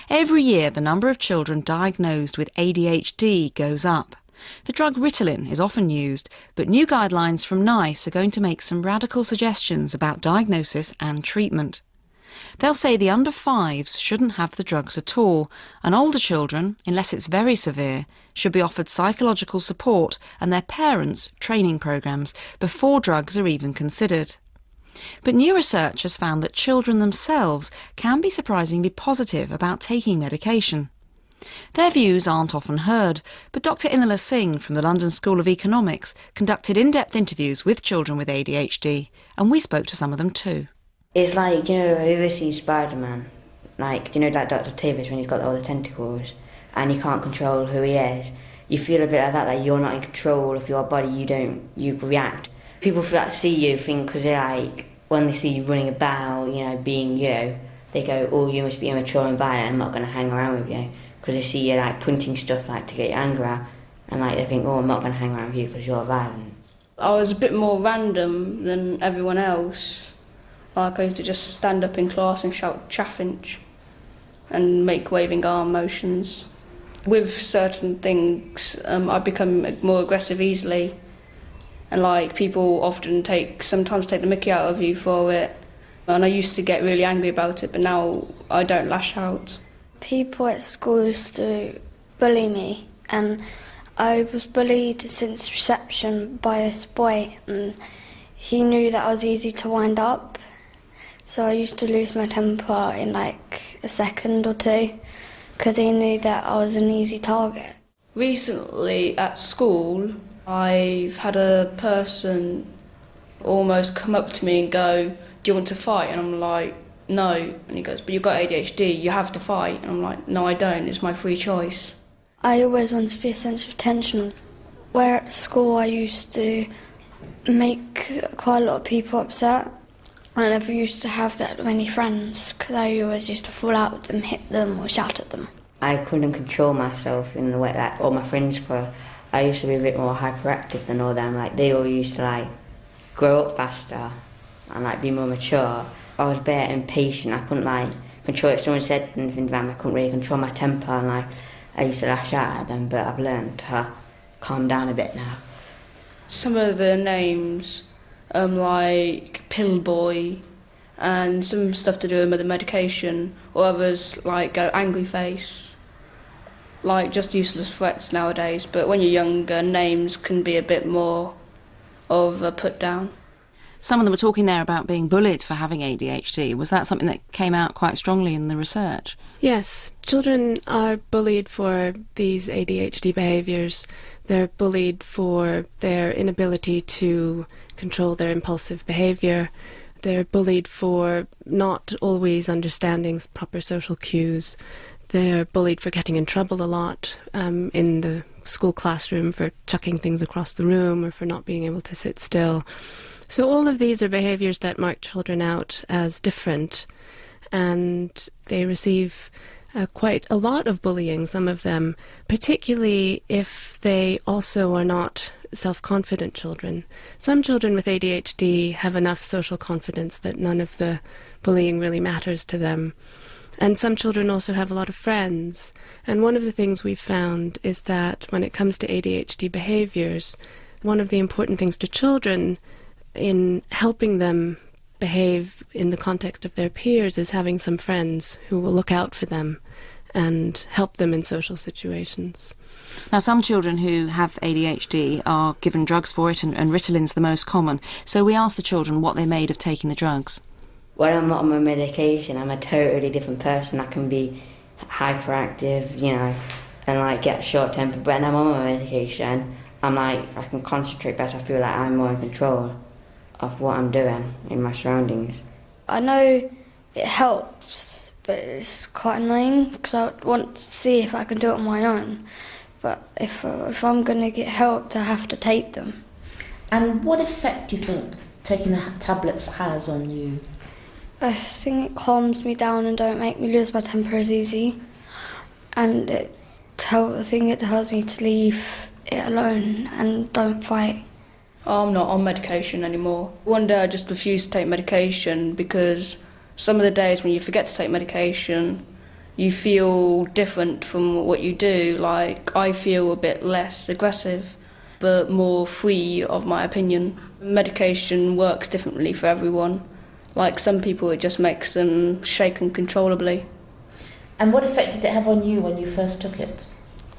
Every year, the number of children diagnosed with ADHD goes up. The drug Ritalin is often used, but new guidelines from NICE are going to make some radical suggestions about diagnosis and treatment. They'll say the under fives shouldn't have the drugs at all, and older children, unless it's very severe, should be offered psychological support and their parents training programmes before drugs are even considered. But new research has found that children themselves can be surprisingly positive about taking medication. Their views aren't often heard, but Dr. Inala Singh from the London School of Economics conducted in-depth interviews with children with ADHD, and we spoke to some of them too. It's like, you know, have you ever seen Spider-Man? Like, you know, like Dr. Tavis when he's got all the tentacles and he can't control who he is. You feel a bit like that, like you're not in control of your body, you react. People that see you think, because they're like, when they see you running about, you know, being you, they go, oh, you must be immature and violent, I'm not going to hang around with you. Because they see you, like, punching stuff, like, to get your anger out. And, like, they think, oh, I'm not going to hang around with you because you're violent. I was a bit more random than everyone else. Like, I used to just stand up in class and shout chaffinch and make waving arm motions. With certain things, I become more aggressive easily. And, like, people often sometimes take the mickey out of you for it. And I used to get really angry about it, but now I don't lash out. People at school used to bully me, and I was bullied since reception by this boy, and he knew that I was easy to wind up. So I used to lose my temper in like a second or two, because he knew that I was an easy target. Recently at school, I've had a person almost come up to me and go, do you want to fight? And I'm like, no. And he goes, but you've got ADHD, you have to fight. And I'm like, no, I don't, it's my free choice. I always wanted to be a centre of attention. Where at school I used to make quite a lot of people upset. I never used to have that many friends, because I always used to fall out with them, hit them or shout at them. I couldn't control myself in the way that all my friends could. I used to be a bit more hyperactive than all them. Like, they all used to, like, grow up faster and, like, be more mature. I was a bit impatient. I couldn't, like, control it. If someone said anything to me, I couldn't really control my temper, and, like, I used to lash out at them, but I've learned to calm down a bit now. Some of the names, like pill boy, and some stuff to do with the medication, or others like go angry face, like just useless threats nowadays. But when you're younger, names can be a bit more of a put down. Some of them were talking there about being bullied for having ADHD. Was that something that came out quite strongly in the research? Yes, children are bullied for these ADHD behaviours. They're bullied for their inability to control their impulsive behaviour. They're bullied for not always understanding proper social cues. They're bullied for getting in trouble a lot in the school classroom, for chucking things across the room or for not being able to sit still. So all of these are behaviours that mark children out as different, and they receive quite a lot of bullying, some of them, particularly if they also are not self-confident children. Some children with ADHD have enough social confidence that none of the bullying really matters to them. And some children also have a lot of friends. And one of the things we've found is that when it comes to ADHD behaviours, one of the important things to children in helping them behave in the context of their peers is having some friends who will look out for them and help them in social situations. Now, some children who have ADHD are given drugs for it, and Ritalin's the most common. So we asked the children what they made of taking the drugs. When I'm not on my medication, I'm a totally different person. I can be hyperactive, you know, and like get short tempered. When I'm on my medication, I'm like, if I can concentrate better, I feel like I'm more in control of what I'm doing in my surroundings. I know it helps, but it's quite annoying because I want to see if I can do it on my own. But if I'm going to get help, I have to take them. And what effect do you think taking the tablets has on you? I think it calms me down and don't make me lose my temper as easy. And I think it tells me to leave it alone and don't fight. I'm not on medication anymore. One day I just refused to take medication because some of the days when you forget to take medication, you feel different from what you do. Like, I feel a bit less aggressive, but more free of my opinion. Medication works differently for everyone. Like, some people, it just makes them shake uncontrollably. And what effect did it have on you when you first took it?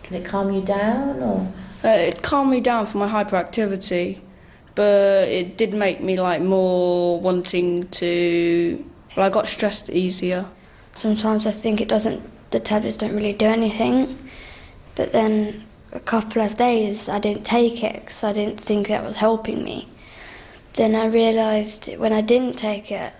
Did it calm you down, or? It calmed me down for my hyperactivity, but it did make me like more wanting to. Well, I got stressed easier. Sometimes I think the tablets don't really do anything, but then a couple of days I didn't take it because I didn't think that was helping me. Then I realised when I didn't take it,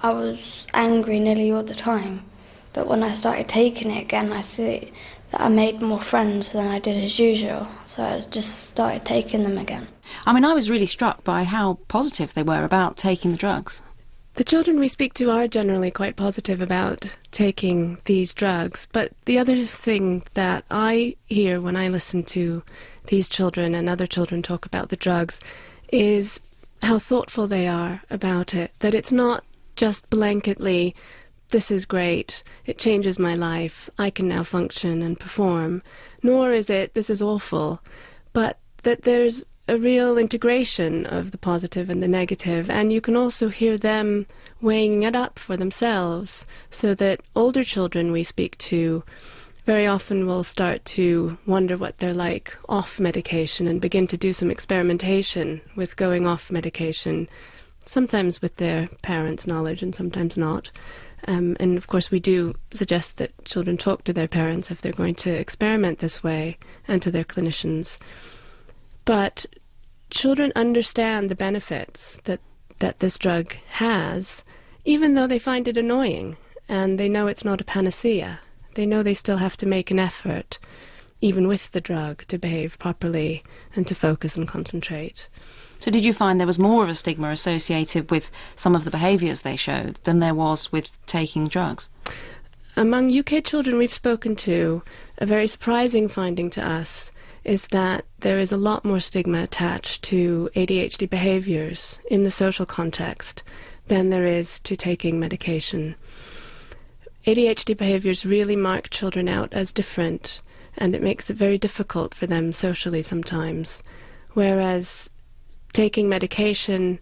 I was angry nearly all the time. But when I started taking it again, I see that I made more friends than I did as usual, so I just started taking them again. I mean, I was really struck by how positive they were about taking the drugs. The children we speak to are generally quite positive about taking these drugs, but the other thing that I hear when I listen to these children and other children talk about the drugs is how thoughtful they are about it, that it's not just blanketly, this is great, it changes my life, I can now function and perform, nor is it, this is awful, but that there's a real integration of the positive and the negative, and you can also hear them weighing it up for themselves, so that older children we speak to very often will start to wonder what they're like off medication and begin to do some experimentation with going off medication, sometimes with their parents' knowledge and sometimes not. And of course we do suggest that children talk to their parents if they're going to experiment this way, and to their clinicians. But children understand the benefits that this drug has, even though they find it annoying, and they know it's not a panacea. They know they still have to make an effort, even with the drug, to behave properly and to focus and concentrate. So did you find there was more of a stigma associated with some of the behaviours they showed than there was with taking drugs? Among UK children we've spoken to, a very surprising finding to us is that there is a lot more stigma attached to ADHD behaviours in the social context than there is to taking medication. ADHD behaviours really mark children out as different, and it makes it very difficult for them socially sometimes. Whereas taking medication,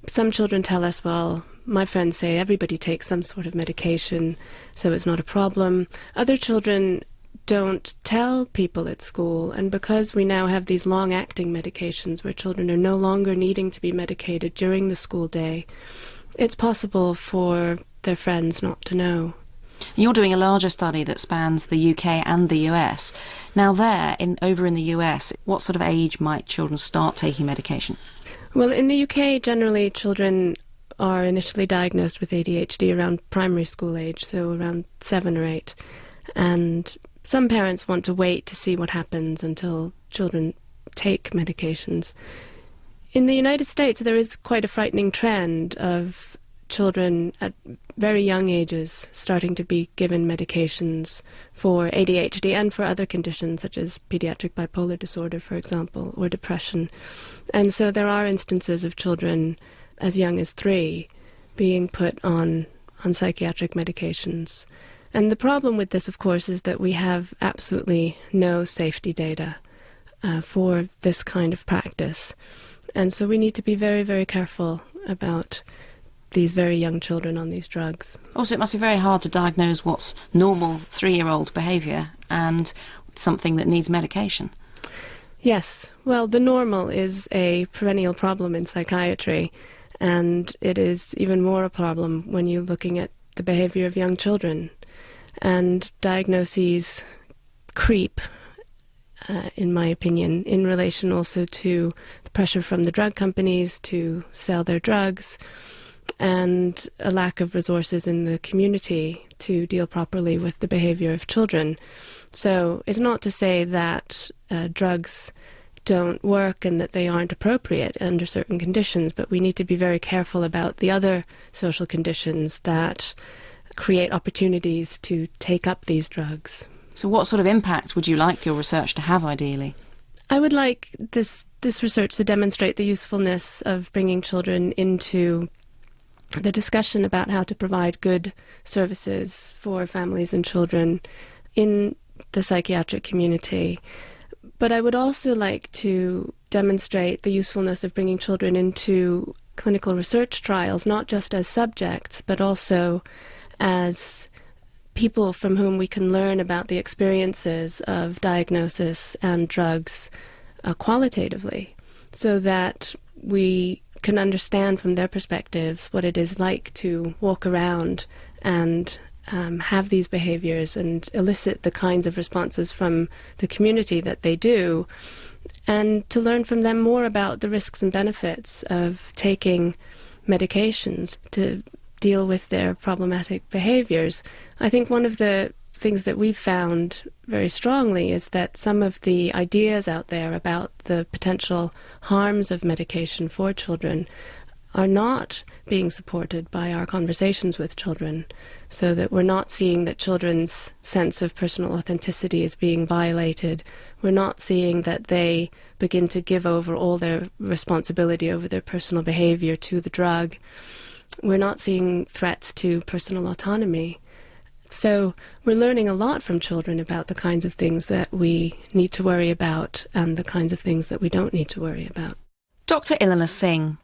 some children tell us, well, my friends say everybody takes some sort of medication, so it's not a problem. Other children don't tell people at school, and because we now have these long-acting medications where children are no longer needing to be medicated during the school day, it's possible for their friends not to know. You're doing a larger study that spans the UK and the US. Now over in the US, what sort of age might children start taking medication? Well, in the UK, generally children are initially diagnosed with ADHD around primary school age, so around 7 or 8. And some parents want to wait to see what happens until children take medications. In the United States, there is quite a frightening trend of children at very young ages starting to be given medications for ADHD and for other conditions such as pediatric bipolar disorder, for example, or depression. And so there are instances of children as young as 3 being put on psychiatric medications. And the problem with this, of course, is that we have absolutely no safety data for this kind of practice. And so we need to be very, very careful about these very young children on these drugs. Also, it must be very hard to diagnose what's normal 3-year-old behaviour and something that needs medication. Yes, well, the normal is a perennial problem in psychiatry, and it is even more a problem when you're looking at the behaviour of young children. And diagnoses creep, in my opinion, in relation also to the pressure from the drug companies to sell their drugs, and a lack of resources in the community to deal properly with the behaviour of children. So it's not to say that drugs don't work and that they aren't appropriate under certain conditions, but we need to be very careful about the other social conditions that create opportunities to take up these drugs. So what sort of impact would you like your research to have, ideally? I would like this research to demonstrate the usefulness of bringing children into the discussion about how to provide good services for families and children in the psychiatric community. But I would also like to demonstrate the usefulness of bringing children into clinical research trials, not just as subjects, but also as people from whom we can learn about the experiences of diagnosis and drugs qualitatively, so that we can understand from their perspectives what it is like to walk around and have these behaviours and elicit the kinds of responses from the community that they do, and to learn from them more about the risks and benefits of taking medications to deal with their problematic behaviours. I think one of the things that we've found very strongly is that some of the ideas out there about the potential harms of medication for children are not being supported by our conversations with children, so that we're not seeing that children's sense of personal authenticity is being violated. We're not seeing that they begin to give over all their responsibility over their personal behaviour to the drug. We're not seeing threats to personal autonomy. So we're learning a lot from children about the kinds of things that we need to worry about and the kinds of things that we don't need to worry about. Dr. Ilana Singh.